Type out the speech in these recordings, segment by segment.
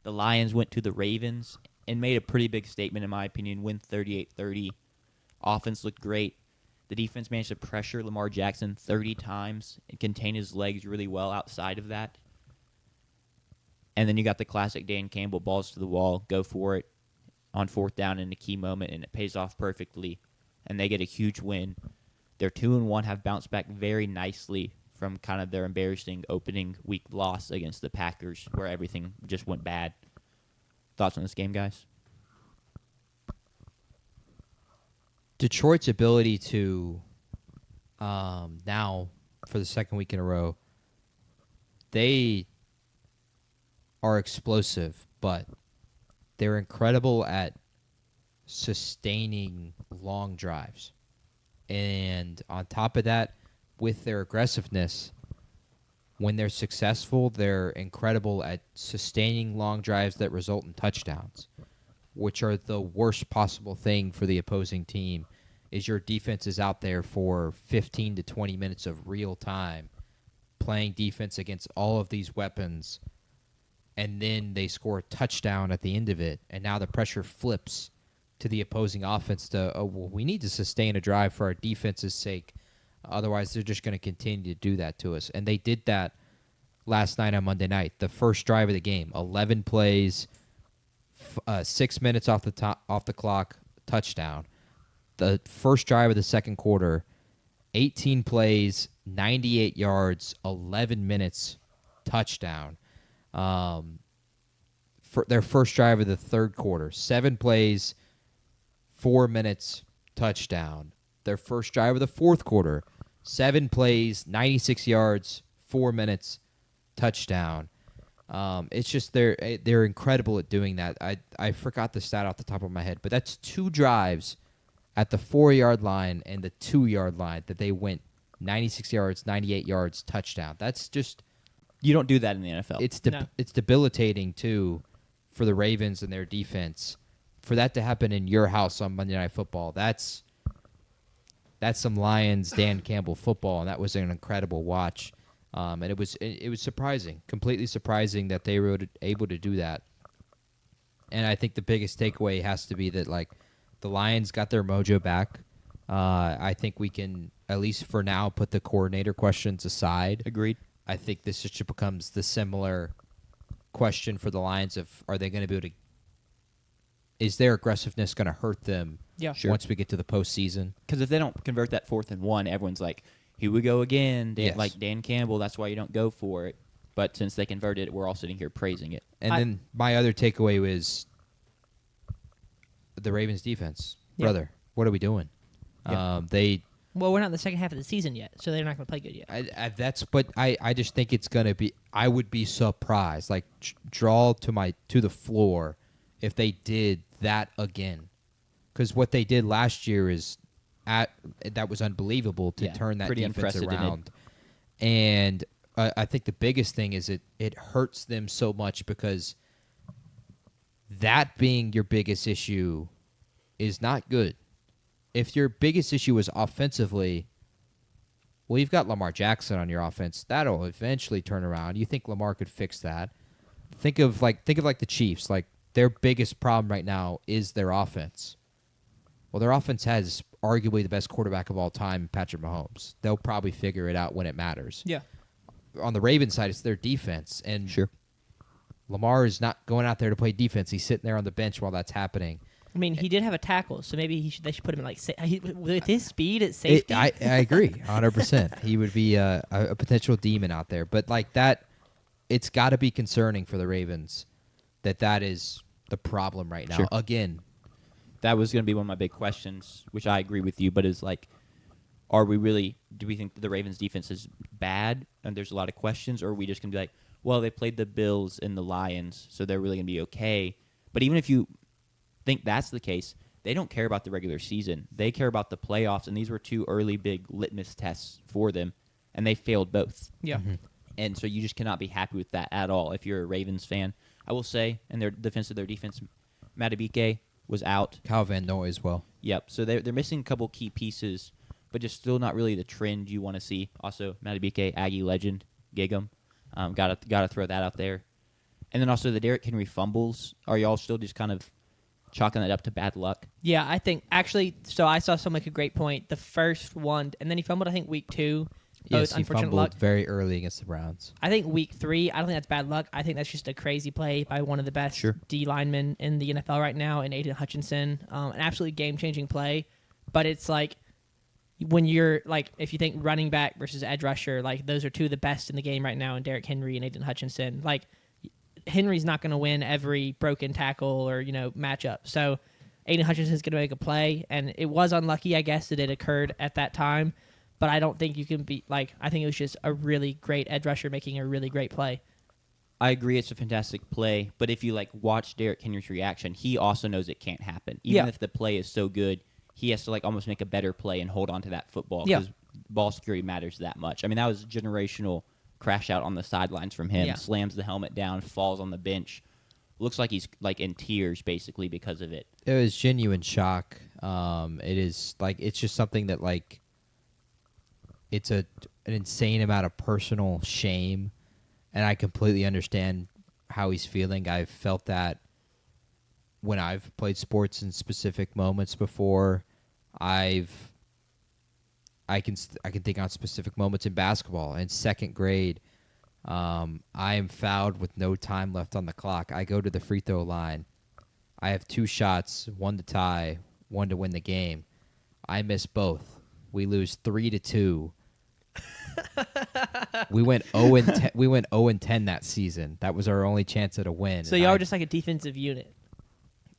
The Lions went to the Ravens and made a pretty big statement, in my opinion, win 38-30. Offense looked great. The defense managed to pressure Lamar Jackson 30 times and contain his legs really well outside of that. And then you got the classic Dan Campbell, balls to the wall, go for it on fourth down in a key moment, and it pays off perfectly. And they get a huge win. They're 2-1, have bounced back very nicely from kind of their embarrassing opening week loss against the Packers, where everything just went bad. Thoughts on this game, guys? Detroit's ability to now, for the second week in a row, they are explosive, but they're incredible at sustaining long drives. And on top of that, with their aggressiveness, when they're successful, they're incredible at sustaining long drives that result in touchdowns, which are the worst possible thing for the opposing team. Is your defense is out there for 15 to 20 minutes of real time playing defense against all of these weapons, and then they score a touchdown at the end of it, and now the pressure flips to the opposing offense to, we need to sustain a drive for our defense's sake. Otherwise, they're just going to continue to do that to us. And they did that last night on Monday night. The first drive of the game, 11 plays, 6 minutes off the clock, touchdown. The first drive of the second quarter, 18 plays, 98 yards, 11 minutes, touchdown. For their first drive of the third quarter, 7 plays, 4 minutes, touchdown. Their first drive of the fourth quarter, 7 plays, 96 yards, 4 minutes, touchdown. It's just they're incredible at doing that. I forgot the stat off the top of my head, but that's 2 drives at the 4-yard line and the 2-yard line that they went 96 yards, 98 yards, touchdown. That's just... You don't do that in the NFL. It's debilitating, too, for the Ravens and their defense. For that to happen in your house on Monday Night Football, that's some Lions Dan Campbell football, and that was an incredible watch. And it was surprising, completely surprising that they were able to do that. And I think the biggest takeaway has to be that, like, the Lions got their mojo back. I think we can, at least for now, put the coordinator questions aside. Agreed. I think this just becomes the similar question for the Lions of, are they going to be able to, is their aggressiveness going to hurt them once we get to the postseason? Because if they don't convert that 4th and 1, everyone's like, here we go again. Yes. Like Dan Campbell, that's why you don't go for it. But since they converted it, we're all sitting here praising it. And then my other takeaway was the Ravens defense. Yeah. Brother, what are we doing? Yeah. Well, we're not in the second half of the season yet, so they're not going to play good yet. I just think it's going to be, I would be surprised, like draw to the floor if they did that again. Because what they did last year that was unbelievable to turn that defense around. And I think the biggest thing is it hurts them so much because that being your biggest issue is not good. If your biggest issue is offensively, well, you've got Lamar Jackson on your offense. That'll eventually turn around. You think Lamar could fix that? Think of like the Chiefs. Like, their biggest problem right now is their offense. Well, their offense has arguably the best quarterback of all time, Patrick Mahomes. They'll probably figure it out when it matters. Yeah. On the Ravens side, it's their defense. And Sure. Lamar is not going out there to play defense. He's sitting there on the bench while that's happening. I mean, he did have a tackle, so maybe they should put him in, with his speed at safety. I agree, 100%. He would be a potential demon out there. But like that, it's got to be concerning for the Ravens that is the problem right now. Sure. Again, That was going to be one of my big questions, which I agree with you, but is like, do we think the Ravens defense is bad and there's a lot of questions, or are we just going to be like, well, they played the Bills and the Lions, so they're really going to be okay. But even if you think that's the case, they don't care about the regular season. They care about the playoffs, and these were 2 early big litmus tests for them, and they failed both. Yeah. Mm-hmm. And so you just cannot be happy with that at all if you're a Ravens fan. I will say, in their defense, Madubuike was out. Kyle Van Noy as well. Yep. So they're missing a couple key pieces, but just still not really the trend you want to see. Also, Madubuike, Aggie legend, Gig'em. Gotta throw that out there. And then also the Derrick Henry fumbles. Are y'all still just kind of chalking that up to bad luck? Yeah, I think actually. So I saw someone make a great point. The first one, and then he fumbled. I think week 2. Yes, he unfortunate fumbled luck. very early against the Browns. I think week 3. I don't think that's bad luck. I think that's just a crazy play by one of the best D linemen in the NFL right now, in Aiden Hutchinson. An absolutely game changing play. But it's like when you're like, if you think running back versus edge rusher, like those are two of the best in the game right now, in Derrick Henry and Aiden Hutchinson. Like Henry's not going to win every broken tackle or matchup. So Aiden Hutchinson's going to make a play, and it was unlucky, I guess, that it occurred at that time. But I don't think you can be like. I think it was just a really great edge rusher making a really great play. I agree, it's a fantastic play. But if you watch Derrick Henry's reaction, he also knows it can't happen. Even if the play is so good, he has to almost make a better play and hold on to that football because ball security matters that much. I mean, that was a generational crash out on the sidelines from him. Yeah. Slams the helmet down, falls on the bench. Looks like he's in tears basically because of it. It was genuine shock. It is it's just something that it's an insane amount of personal shame, and I completely understand how he's feeling. I've felt that when I've played sports in specific moments before. I can think on specific moments in basketball. In second grade, I am fouled with no time left on the clock. I go to the free throw line. I have 2 shots, 1 to tie, 1 to win the game. I miss both. We lose 3-2. We went 0-10. We went 0-10 that season. That was our only chance at a win. So y'all were just like a defensive unit.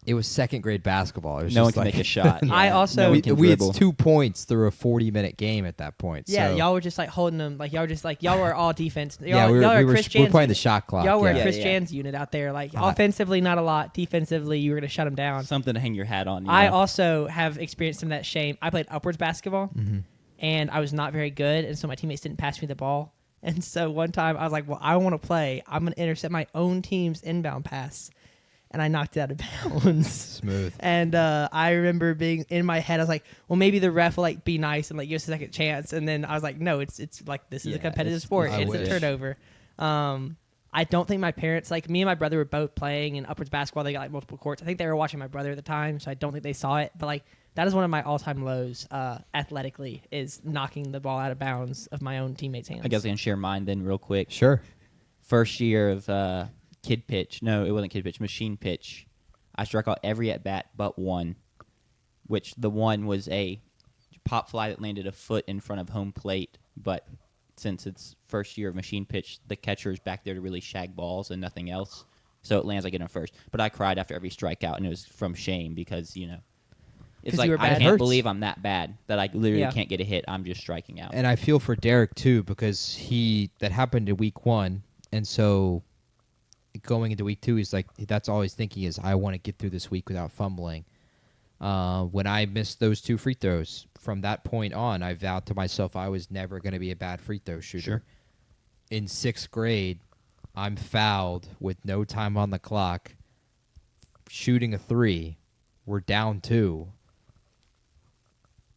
It was second grade basketball. It was No one just can make a shot. I also- No one we can had dribble. 2 points through a 40-minute game at that point. Yeah, so. y'all were just holding them. Y'all were all defense. Y'all, Yeah, we y'all were Chris we were Jan's playing the unit. shot clock. Y'all were yeah. a Chris Yeah. Jan's unit out there. Uh, Offensively, not a lot. Defensively, you were going to shut them down. Something to hang your hat on. I also have experienced some of that shame. I played upwards basketball, and I was not very good, and so my teammates didn't pass me the ball. And so one time I was like, well, I want to play. I'm going to intercept my own team's inbound pass. And I knocked it out of bounds. Smooth. And I remember being in my head, I was like, well, maybe the ref will be nice and give us a second chance. And then I was like, no, it's this is a competitive sport. I It's wish. a turnover. I don't think my parents, me and my brother were both playing in upwards basketball. They got multiple courts. I think they were watching my brother at the time, so I don't think they saw it. But that is one of my all-time lows athletically, is knocking the ball out of bounds of my own teammates' hands. I guess I can share mine then real quick. Sure. First year of kid pitch. No, it wasn't kid pitch. Machine pitch. I struck out every at bat but one, which the one was a pop fly that landed a foot in front of home plate. But since it's first year of machine pitch, the catcher is back there to really shag balls and nothing else. So it lands like in first. But I cried after every strikeout, and it was from shame because it's 'Cause like you were I bad. can't Hurts. believe I'm that bad that I literally Yeah. can't get a hit. I'm just striking out. And I feel for Derek too, because that happened in week 1, and so going into week 2, he's like, that's all he's thinking is, I want to get through this week without fumbling. When I missed those 2 free throws, from that point on, I vowed to myself I was never going to be a bad free throw shooter. Sure. In 6th grade, I'm fouled with no time on the clock, shooting a 3. We're down 2.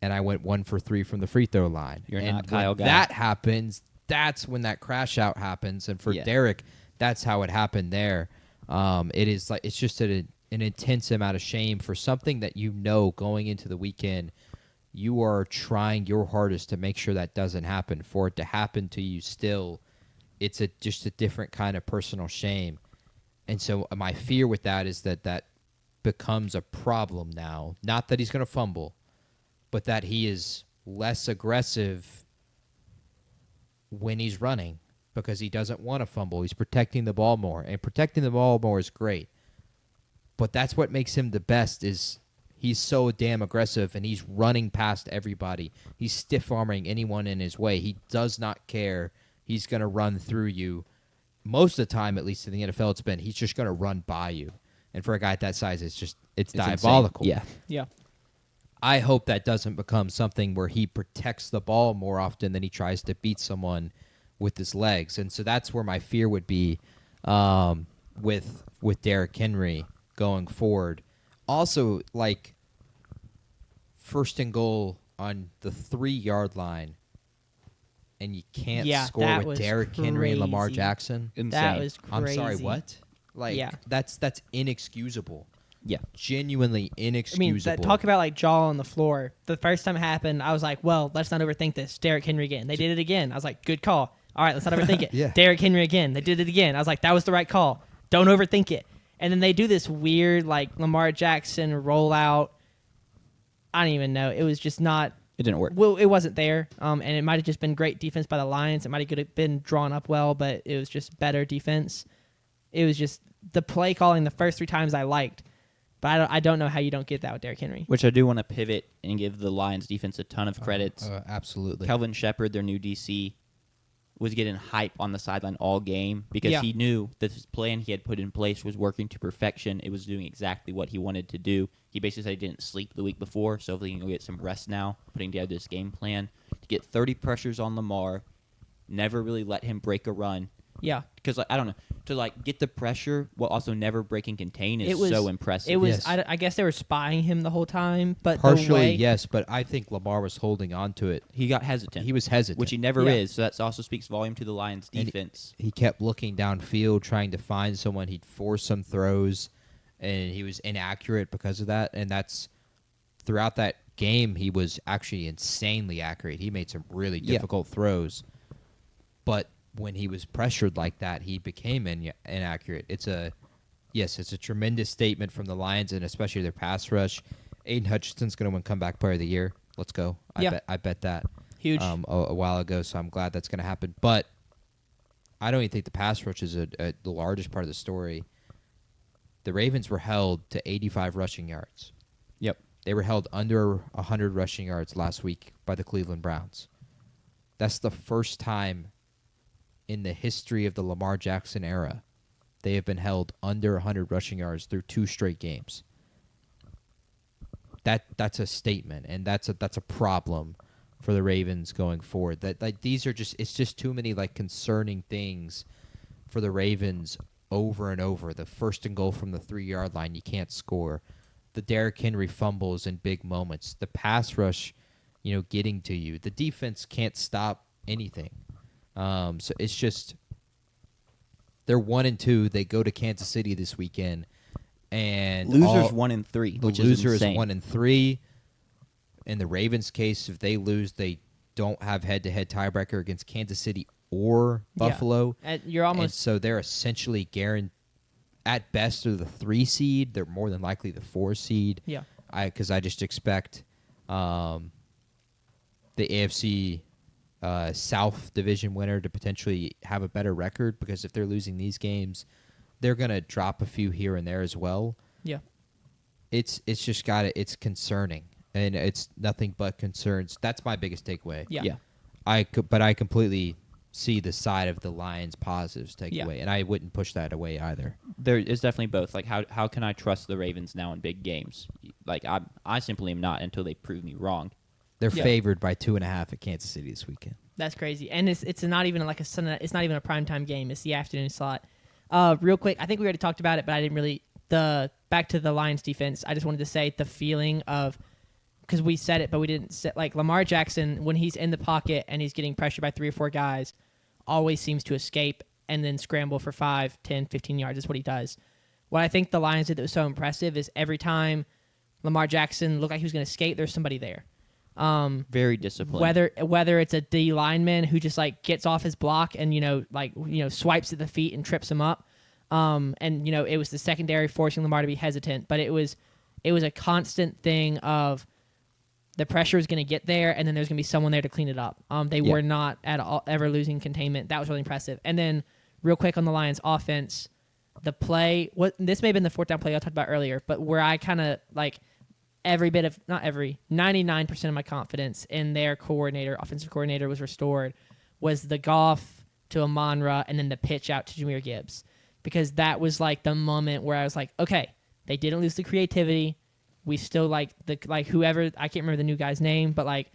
And I went 1 for 3 from the free throw line. You're and not Kyle when Guy. that happens, that's when that crash out happens. And for Yeah. Derek, that's how it happened there. It is it's just an intense amount of shame for something that going into the weekend. You are trying your hardest to make sure that doesn't happen. For it to happen to you still, it's just a different kind of personal shame. And so my fear with that is that becomes a problem now. Not that he's going to fumble, but that he is less aggressive when he's running because he doesn't want to fumble. He's protecting the ball more, and protecting the ball more is great. But that's what makes him the best is he's so damn aggressive, and he's running past everybody. He's stiff-arming anyone in his way. He does not care. He's going to run through you. Most of the time, at least in the NFL, it's been he's just going to run by you. And for a guy at that size, it's insane. diabolical. Yeah. Yeah. I hope that doesn't become something where he protects the ball more often than he tries to beat someone with his legs. And so that's where my fear would be with Derrick Henry going forward. Also, first and goal on the 3-yard line, and you can't Yeah, score that with was Derrick Henry and Lamar crazy. Jackson. Insane. That was crazy. I'm sorry, what? Like Yeah. that's inexcusable. Yeah. Genuinely I mean, inexcusable. talk about like jaw on the floor. The first time it happened, I was like, well, let's not overthink this. Derrick Henry again. They did it again. I was like, good call. All right, let's not overthink it. Yeah. Derrick Henry again. They did it again. I was like, that was the right call. Don't overthink it. And then they do this weird like Lamar Jackson rollout. I don't even know. It was just not. It didn't work. Well, it wasn't there. And it might have just been great defense by the Lions. It might have been drawn up well, but it was just better defense. It was just the play calling the first 3 times I liked. But I don't know how you don't get that with Derrick Henry. Which I do want to pivot and give the Lions defense a ton of credits. Absolutely. Kelvin Shepard, their new DC, was getting hype on the sideline all game because he knew that his plan he had put in place was working to perfection. It was doing exactly what he wanted to do. He basically said he didn't sleep the week before, so hopefully he can go get some rest now, putting together this game plan to get 30 pressures on Lamar, never really let him break a run. Yeah. Because, I don't know, to, get the pressure while also never breaking contain is so impressive. It was. Yes. I guess they were spying him the whole time, but Partially, the way, yes, but I think Lamar was holding on to it. He got hesitant. He was hesitant. Which he never Yeah. is, so that also speaks volume to the Lions' And defense. He kept looking downfield, trying to find someone. He'd force some throws, and he was inaccurate because of that. And that's throughout that game, he was actually insanely accurate. He made some really difficult throws, but when he was pressured like that, he became inaccurate. It's a tremendous statement from the Lions, and especially their pass rush. Aiden Hutchinson's going to win Comeback Player of the Year. Let's go. I bet that. Huge. A while ago, so I'm glad that's going to happen. But I don't even think the pass rush is the largest part of the story. The Ravens were held to 85 rushing yards. Yep. They were held under 100 rushing yards last week by the Cleveland Browns. That's the first time in the history of the Lamar Jackson era they have been held under 100 rushing yards through 2 straight games. That's a statement, and that's a problem for the Ravens going forward. That it's just too many concerning things for the Ravens over and over. The 1st and goal from the 3-yard line, you can't score. The Derrick Henry fumbles in big moments. The pass rush, getting to you. The defense can't stop anything. So it's just they're 1-2. They go to Kansas City this weekend, and Losers 1-3. The which loser is is insane. 1-3. In the Ravens' case, if they lose, they don't have head-to-head tiebreaker against Kansas City or Buffalo. You're almost. And so they're essentially guaranteed. At best, they're the 3 seed. They're more than likely the 4 seed. Yeah. Because I just expect the AFC South division winner to potentially have a better record, because if they're losing these games, they're going to drop a few here and there as well. Yeah. It's just it's concerning, and it's nothing but concerns. That's my biggest takeaway. Yeah. But I completely see the side of the Lions' positives takeaway, Yeah. and I wouldn't push that away either. There is definitely both. How can I trust the Ravens now in big games? I simply am not until they prove me wrong. They're Yeah. favored by 2.5 at Kansas City this weekend. That's crazy, and it's not even like it's not even a primetime game. It's the afternoon slot. Real quick, I think we already talked about it, but I didn't really. Back to the Lions defense. I just wanted to say the feeling of, because we said it, but we didn't say, Lamar Jackson, when he's in the pocket and he's getting pressured by 3 or 4 guys, always seems to escape and then scramble for 5, 10, 15 yards. That's what he does. What I think the Lions did that was so impressive is every time Lamar Jackson looked like he was going to escape, there's somebody there. Very disciplined. Whether it's a D lineman who just gets off his block and swipes at the feet and trips him up, and it was the secondary forcing Lamar to be hesitant, but it was a constant thing of the pressure is going to get there, and then there's going to be someone there to clean it up. They were not at all ever losing containment. That was really impressive. And then real quick on the Lions offense, the play, this may have been the 4th down play I talked about earlier, but where I kind of 99% of my confidence in their offensive coordinator was restored, was the Goff to Amon-Ra and then the pitch out to Jahmyr Gibbs. Because that was the moment where I was like, okay, they didn't lose the creativity. We still whoever, I can't remember the new guy's name, but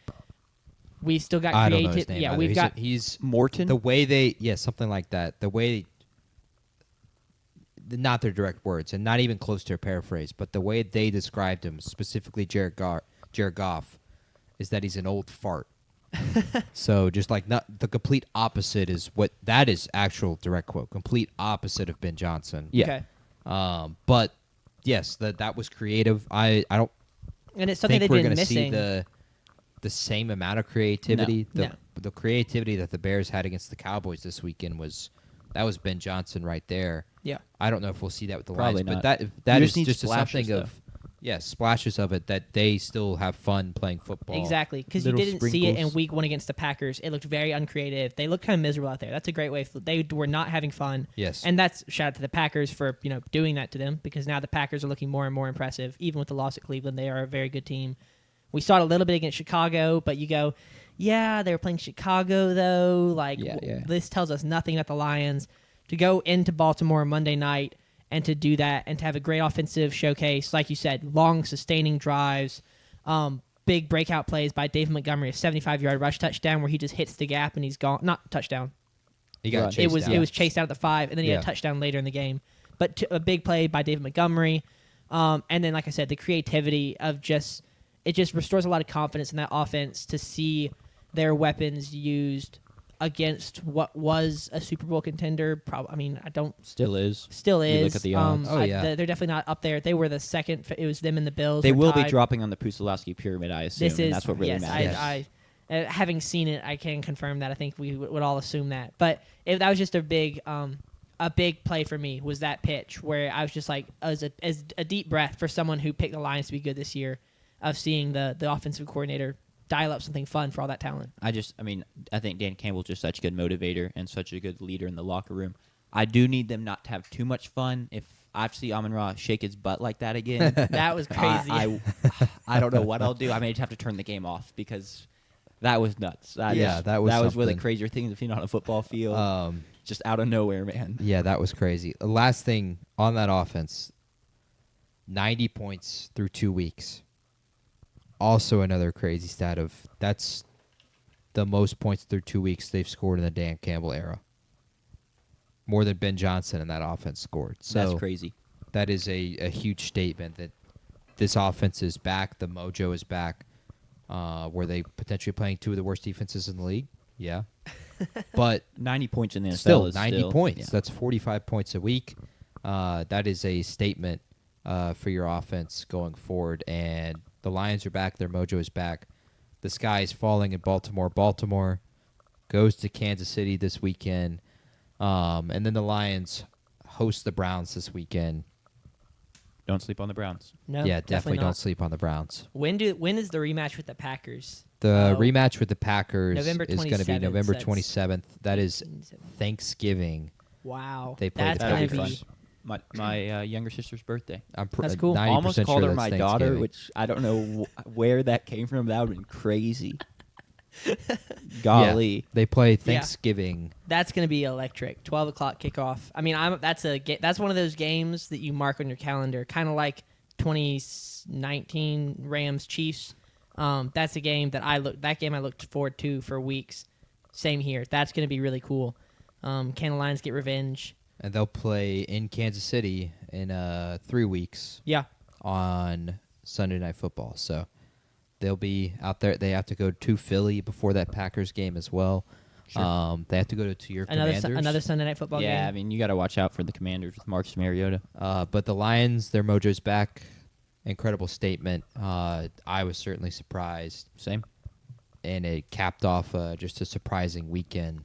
we still got I don't know his creative. name Yeah, either. He's Morton? the way something like that. The way, not their direct words, and not even close to a paraphrase, but the way they described him, specifically Jared Goff, is that he's an old fart. So just not the complete opposite is what that is, actual direct quote. Complete opposite of Ben Johnson. Yeah. Okay. But yes, that was creative. I don't And it's something think they've we're been going to see missing. the same amount of creativity. No. The creativity that the Bears had against the Cowboys this weekend was Ben Johnson right there. Yeah. I don't know if we'll see that with the Probably Lions, not. but that You is just need just splashes, something of splashes of it that they still have fun playing football. Exactly, because you Little didn't see it in sprinkles. week 1 against the Packers. It looked very uncreative. They looked kind of miserable out there. That's a great way. They were not having fun. Yes. And that's shout out to the Packers for doing that to them, because now the Packers are looking more and more impressive. Even with the loss at Cleveland, they are a very good team. We saw it a little bit against Chicago, but you go, yeah, they were playing Chicago though. Like this tells us nothing about the Lions. To go into Baltimore Monday night and to do that and to have a great offensive showcase, like you said, long sustaining drives, big breakout plays by David Montgomery, a 75-yard rush touchdown where he just hits the gap and he's gone. Not touchdown. He got Right. chased It was chased out at the 5, and then he had a Yeah. touchdown later in the game. But a big play by David Montgomery, and then like I said, the creativity of it just restores a lot of confidence in that offense to see their weapons used against what was a Super Bowl contender. Still is. Still is. You look at the odds. They're definitely not up there. They were the second. It was them and the Bills. They were will be tied. dropping on the Pusilowski pyramid, I assume. This and is that's what really yes, matters. I having seen it, I can confirm that. I think we would all assume that. But that was just a big play for me. Was that pitch where I was just like, as a deep breath for someone who picked the Lions to be good this year, of seeing the offensive coordinator dial up something fun for all that talent. I think Dan Campbell's just such a good motivator and such a good leader in the locker room. I do need them not to have too much fun. If I see Amon-Ra shake his butt like that again, That was crazy. I don't know what I'll do. I may just have to turn the game off because that was nuts. that was one of the something. crazier things I've seen on a football field. Just out of nowhere, man. Yeah, that was crazy. The last thing on that offense, 90 points through 2 weeks. Also another crazy stat of that's the most points through 2 weeks they've scored in the Dan Campbell era. More than Ben Johnson in that offense scored. So That's crazy. that is a huge statement that this offense is back. The mojo is back. Were they potentially playing two of the worst defenses in the league? Yeah. But 90 points in the NFL still, is 90 still, points. yeah. That's 45 points a week. That is a statement for your offense going forward. And the Lions are back. Their mojo is back. The sky is falling in Baltimore. Baltimore goes to Kansas City this weekend. And then the Lions host the Browns this weekend. Don't sleep on the Browns. No, Yeah, definitely don't not. sleep on the Browns. When is the rematch with the Packers? The rematch with the Packers November is going to be 27th, November so that's 27th. That is Thanksgiving. Wow, They play that's the gonna That'll be Packers. be fun. My younger sister's birthday. That's cool. 90% Almost sure called her that's my daughter, Thanksgiving. which I don't know where that came from. That would have been crazy. Golly. Yeah, they play Thanksgiving. That's going to be electric. 12 o'clock kickoff. I mean, that's one of those games that you mark on your calendar, kind of like 2019 Rams Chiefs. That's a game that I looked forward to for weeks. Same here. That's going to be really cool. Can the Lions get revenge? And they'll play in Kansas City in 3 weeks Yeah. on Sunday Night Football. So they'll be out there. They have to go to Philly before that Packers game as well. Sure. They have to go to your Another Commanders. Sunday night football Yeah, game. I mean, you got to watch out for the Commanders with Marcus Mariota. But the Lions, their mojo's back. Incredible statement. I was certainly surprised. Same. And it capped off just a surprising weekend